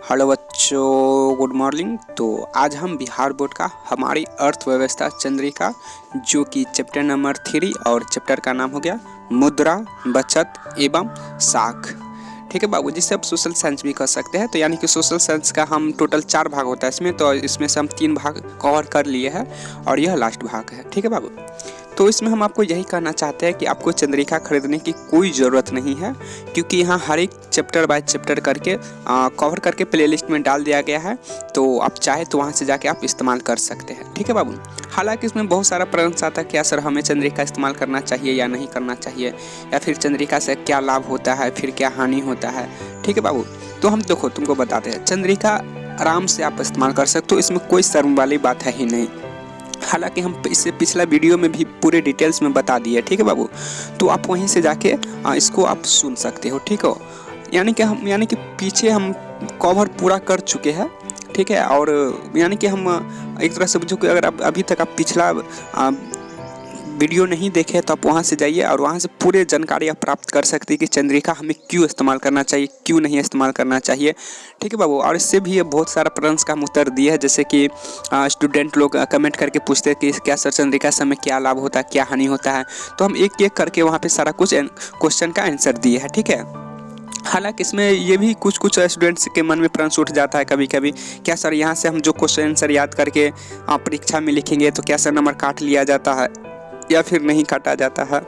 Hello बच्चों, good morning. तो आज हम बिहार बोर्ड का हमारी अर्थव्यवस्था चंद्रिका जो कि चैप्टर नंबर 3 और चैप्टर का नाम हो गया मुद्रा, बचत एवं साख। ठीक है बाबू, जिसे आप सोशल साइंस भी कर सकते हैं। तो यानी कि सोशल साइंस का हम टोटल 4 भाग होता है इसमें, तो इसमें से हम 3 भाग कवर कर लिए हैं और यह लास्ट भाग है। ठीक है बाबू, तो इसमें हम आपको यही कहना चाहते हैं कि आपको चंद्रिका खरीदने की कोई ज़रूरत नहीं है, क्योंकि यहाँ हर एक चैप्टर बाय चैप्टर करके कवर करके प्लेलिस्ट में डाल दिया गया है। तो आप चाहे तो वहाँ से जाके आप इस्तेमाल कर सकते हैं। ठीक है बाबू, हालांकि इसमें बहुत सारा प्रश्न आता है क्या सर हमें चंद्रिका इस्तेमाल करना चाहिए या नहीं करना चाहिए, या फिर चंद्रिका से क्या लाभ होता है, फिर क्या हानि होता है। ठीक है बाबू, तो हम देखो तुमको बताते हैं, चंद्रिका आराम से आप इस्तेमाल कर सकते हो, इसमें कोई शर्म वाली बात है ही नहीं। हालांकि हम इससे पिछला वीडियो में भी पूरे डिटेल्स में बता दिए। ठीक है बाबू, तो आप वहीं से जाके इसको आप सुन सकते हो। ठीक हो, यानी कि पीछे हम कवर पूरा कर चुके हैं। ठीक है, और यानी कि हम एक तरह से समझो कि अगर आप अभी तक आप पिछला वीडियो नहीं देखे तो आप वहाँ से जाइए और वहाँ से पूरे जानकारी आप प्राप्त कर सकते हैं कि चंद्रिका हमें क्यों इस्तेमाल करना चाहिए, क्यों नहीं इस्तेमाल करना चाहिए। ठीक है बाबू, और इससे भी बहुत सारा प्रश्न का हम उत्तर दिए है, जैसे कि स्टूडेंट लोग कमेंट करके पूछते हैं कि क्या सर चंद्रिका से हमें क्या लाभ होता है, क्या हानि होता है। तो हम एक एक करके वहाँ पर सारा कुछ क्वेश्चन का आंसर दिए है। ठीक है, हालांकि इसमें ये भी कुछ स्टूडेंट्स के मन में प्रश्न उठ जाता है कभी कभी, क्या सर यहाँ से हम जो क्वेश्चन आंसर याद करके परीक्षा में लिखेंगे तो क्या सर नंबर काट लिया जाता है या फिर नहीं काटा जाता है।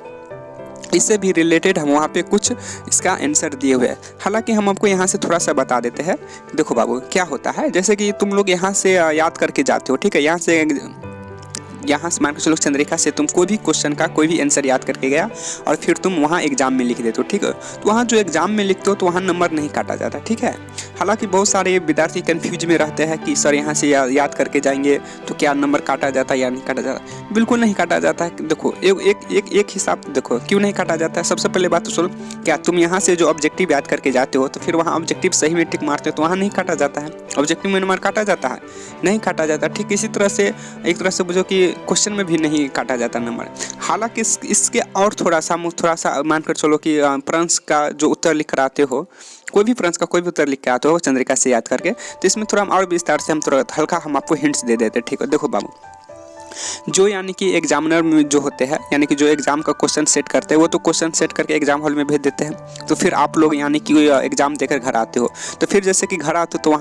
इससे भी रिलेटेड हम वहाँ पे कुछ इसका आंसर दिए हुए हैं। हालांकि हम आपको यहाँ से थोड़ा सा बता देते हैं। देखो बाबू, क्या होता है, जैसे कि तुम लोग यहाँ से याद करके जाते हो। ठीक है, यहाँ से मान के चलो चंद्रिका से तुम कोई भी क्वेश्चन का कोई भी आंसर याद करके गया और फिर तुम वहाँ एग्जाम में लिख देते हो। ठीक है, तो वहाँ जो एग्जाम में लिखते हो तो वहाँ नंबर नहीं काटा जाता। ठीक है, हालांकि बहुत सारे विद्यार्थी कंफ्यूज में रहते हैं कि सर यहाँ से याद करके जाएंगे तो क्या नंबर काटा जाता है या नहीं काटा जाता। बिल्कुल नहीं काटा जाता है। देखो एक हिसाब देखो क्यों नहीं काटा जाता है। सबसे पहले बात तो सुनो, क्या तुम यहाँ से जो ऑब्जेक्टिव याद करके जाते हो तो फिर वहाँ ऑब्जेक्टिव सही में टिक मारते हो तो वहाँ नहीं काटा जाता है। ऑब्जेक्टिव में नंबर काटा जाता है, नहीं काटा जाता। ठीक इसी तरह से एक तरह से बुझो कि क्वेश्चन में भी नहीं काटा जाता नंबर। हालांकि इसके और थोड़ा सा मानकर चलो कि प्रश्न का जो उत्तर लिख कर आते हो, कोई भी प्रश्न का कोई भी उत्तर लिख के आते हो चंद्रिका से याद करके, तो इसमें थोड़ा और विस्तार से हम थोड़ा हल्का हम आपको हिंट्स दे देते। ठीक है, देखो बाबू, जो यानी कि एग्जामिनर में जो होते हैं, यानी कि जो एग्जाम का क्वेश्चन सेट करते हैं, वो तो क्वेश्चन सेट करके एग्जाम हॉल में भेज देते हैं। तो फिर आप लोग यानी कि एग्जाम देकर घर आते हो, तो फिर जैसे कि घर आते हो तो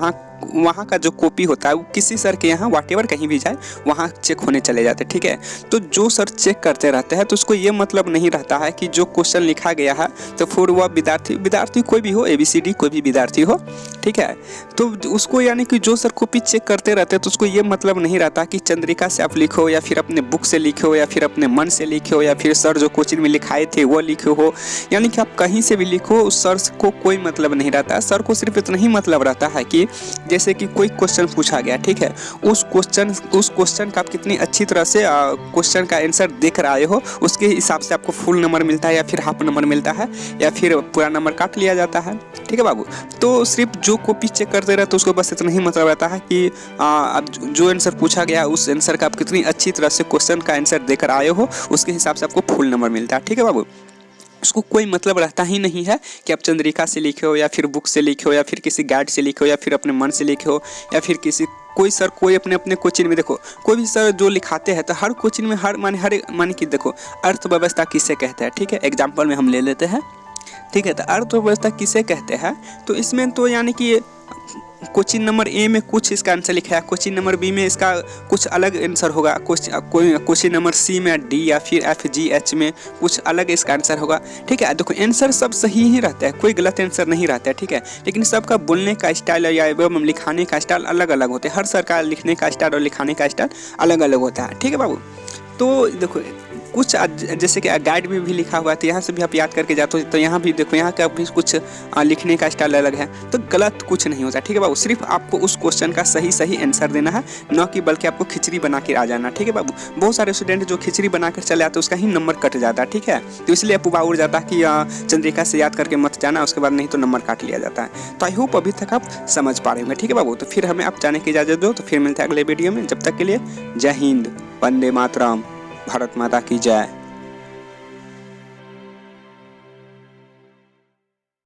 वहाँ का जो कॉपी होता है वो किसी सर के यहाँ व्हाटएवर कहीं भी जाए वहाँ चेक होने चले जाते हैं। ठीक है, तो जो सर चेक करते रहते हैं तो उसको ये मतलब नहीं रहता है कि जो क्वेश्चन लिखा गया है तो फिर वह विद्यार्थी कोई भी हो, ABCD कोई भी विद्यार्थी हो। ठीक है, तो उसको यानी कि जो सर कॉपी चेक करते रहते हैं तो उसको ये मतलब नहीं रहता कि चंद्रिका से आप लिखो या फिर अपने बुक से लिखो या फिर अपने मन से लिखो या फिर सर जो कोचिंग में लिखाए थे वो लिखो हो। यानी कि आप कहीं से भी लिखो, उस सर को कोई मतलब नहीं रहता है। सर को सिर्फ इतना ही मतलब रहता है कि जैसे कि कोई क्वेश्चन पूछा गया, ठीक है, उस क्वेश्चन का आप कितनी अच्छी तरह से क्वेश्चन का आंसर देख कर आए हो, उसके हिसाब से आपको फुल नंबर मिलता है या फिर हाफ नंबर मिलता है या फिर पूरा नंबर काट लिया जाता है। ठीक है बाबू, तो सिर्फ जो कॉपी चेक करते रहते उसको बस इतना ही मतलब रहता है कि अब जो आंसर पूछा गया उस आंसर का आप कितनी अच्छी तरह से क्वेश्चन का आंसर देकर आए हो, उसके हिसाब से आपको फुल नंबर मिलता है। ठीक है बाबू, उसको कोई मतलब रहता ही नहीं है कि आप चंद्रिका से लिखे हो या फिर बुक से लिखे हो या फिर किसी गाइड से लिखे हो या फिर अपने मन से लिखे हो या फिर कोई सर कोई अपने कोचिंग में। देखो कोई भी सर जो लिखाते हैं तो हर कोचिंग में हर माने कि देखो अर्थव्यवस्था किसे कहते हैं। ठीक है, एग्जाम्पल में हम ले लेते हैं। ठीक है, तो अर्थव्यवस्था किसे कहते हैं, तो इसमें तो यानी कि क्वेश्चन नंबर A में कुछ इसका आंसर लिखा है, क्वेश्चन नंबर B में इसका कुछ अलग आंसर होगा, क्वेश्चन नंबर C में D या फिर F G H में कुछ अलग इसका आंसर होगा। ठीक है, देखो आंसर सब सही ही रहता है, कोई गलत आंसर नहीं रहता है। ठीक है, लेकिन सबका बोलने का स्टाइल या एवं लिखाने का स्टाइल अलग अलग होते हैं। हर सर का लिखने का स्टाइल और लिखाने का स्टाइल अलग अलग होता है। ठीक है बाबू, तो देखो कुछ जैसे कि गाइड में भी लिखा हुआ है तो यहाँ से भी आप याद करके जाते हो तो यहाँ भी देखो यहाँ का भी कुछ लिखने का स्टाइल अलग है, तो गलत कुछ नहीं होता। ठीक है बाबू, सिर्फ आपको उस क्वेश्चन का सही आंसर देना है, न कि बल्कि आपको खिचड़ी बना के आ जाना। ठीक है बाबू, बहुत सारे स्टूडेंट जो खिचड़ी बना कर चले आते हैं उसका ही नंबर कट जाता है। ठीक है, तो इसलिए अफवाह उड़ जाता है कि चंद्रिका से याद करके मत जाना, उसके बाद नहीं तो नंबर काट लिया जाता है। तो आई होप अभी तक आप समझ पा रहे होंगे। ठीक है बाबू, तो फिर हमें आप जाने की इजाज़त दो, तो फिर मिलते हैं अगले वीडियो में। जब तक के लिए जय हिंद, वंदे मातरम, भारत माता की जय।